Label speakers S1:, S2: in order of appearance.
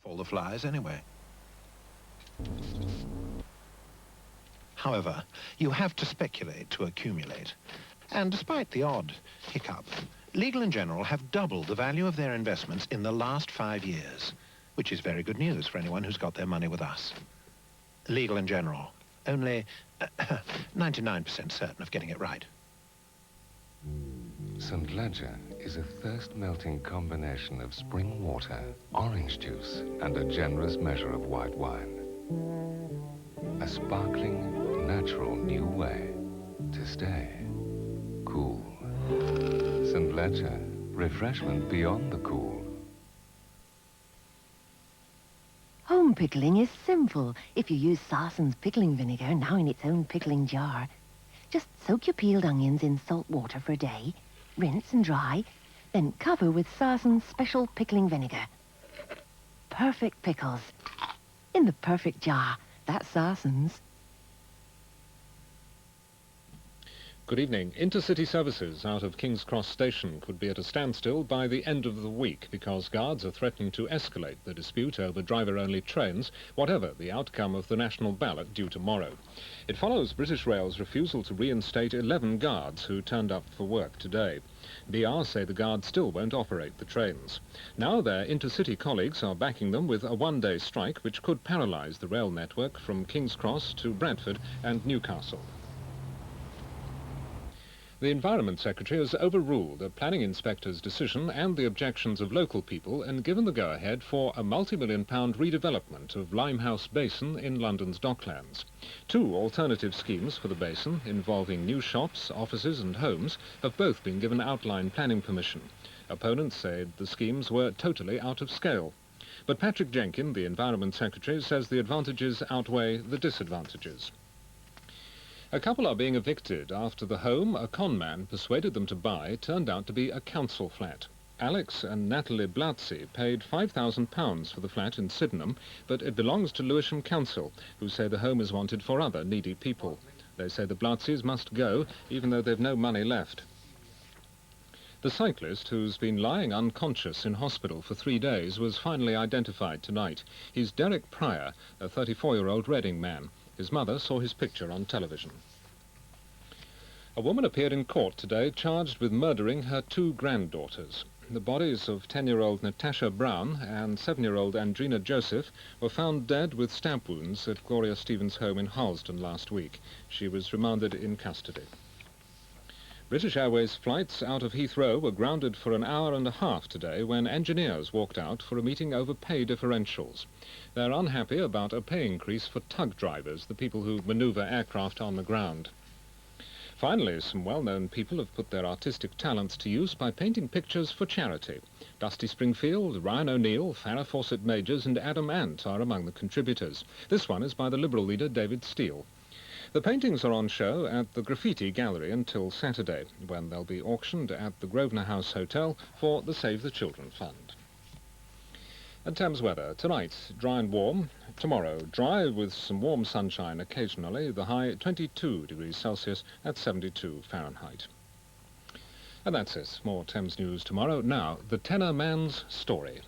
S1: all the flies anyway. However, you have to speculate to accumulate. And despite the odd hiccup, Legal & General have doubled the value of their investments in the last 5 years, which is very good news for anyone who's got their money with us. Legal & General, only 99% certain of getting it right.
S2: St. Ledger is a thirst-melting combination of spring water, orange juice, and a generous measure of white wine. A sparkling, natural new way to stay cool. St. Ledger, refreshment beyond the cool.
S3: Home pickling is simple if you use Sarson's pickling vinegar, now in its own pickling jar. Just soak your peeled onions in salt water for a day, rinse and dry, then cover with Sarson's special pickling vinegar. Perfect pickles. In the perfect jar. That's Sarson's.
S4: Good evening. Intercity services out of King's Cross Station could be at a standstill by the end of the week because guards are threatening to escalate the dispute over driver-only trains, whatever the outcome of the national ballot due tomorrow. It follows British Rail's refusal to reinstate 11 guards who turned up for work today. BR say the guards still won't operate the trains. Now their intercity colleagues are backing them with a one-day strike which could paralyse the rail network from King's Cross to Bradford and Newcastle. The Environment Secretary has overruled a planning inspector's decision and the objections of local people and given the go-ahead for a multi-million-pound redevelopment of Limehouse Basin in London's Docklands. 2 alternative schemes for the basin, involving new shops, offices and homes, have both been given outline planning permission. Opponents said the schemes were totally out of scale. But Patrick Jenkin, the Environment Secretary, says the advantages outweigh the disadvantages. A couple are being evicted after the home a con man persuaded them to buy turned out to be a council flat. Alex and Natalie Blatzy paid £5,000 for the flat in Sydenham, but it belongs to Lewisham Council, who say the home is wanted for other needy people. They say the Blatzys must go, even though they've no money left. The cyclist, who's been lying unconscious in hospital for 3 days, was finally identified tonight. He's Derek Pryor, a 34-year-old Reading man. His mother saw his picture on television. A woman appeared in court today charged with murdering her 2 granddaughters. The bodies of 10-year-old Natasha Brown and 7-year-old Andrina Joseph were found dead with stab wounds at Gloria Stevens' home in Harlesden last week. She was remanded in custody. British Airways flights out of Heathrow were grounded for an hour and a half today when engineers walked out for a meeting over pay differentials. They're unhappy about a pay increase for tug drivers, the people who manoeuvre aircraft on the ground. Finally, some well-known people have put their artistic talents to use by painting pictures for charity. Dusty Springfield, Ryan O'Neill, Farrah Fawcett-Majors and Adam Ant are among the contributors. This one is by the Liberal leader David Steele. The paintings are on show at the Graffiti Gallery until Saturday, when they'll be auctioned at the Grosvenor House Hotel for the Save the Children Fund. And Thames weather. Tonight, dry and warm. Tomorrow, dry with some warm sunshine occasionally. The high 22 degrees Celsius at 72 Fahrenheit. And that's it. More Thames news tomorrow. Now, the tenor man's story.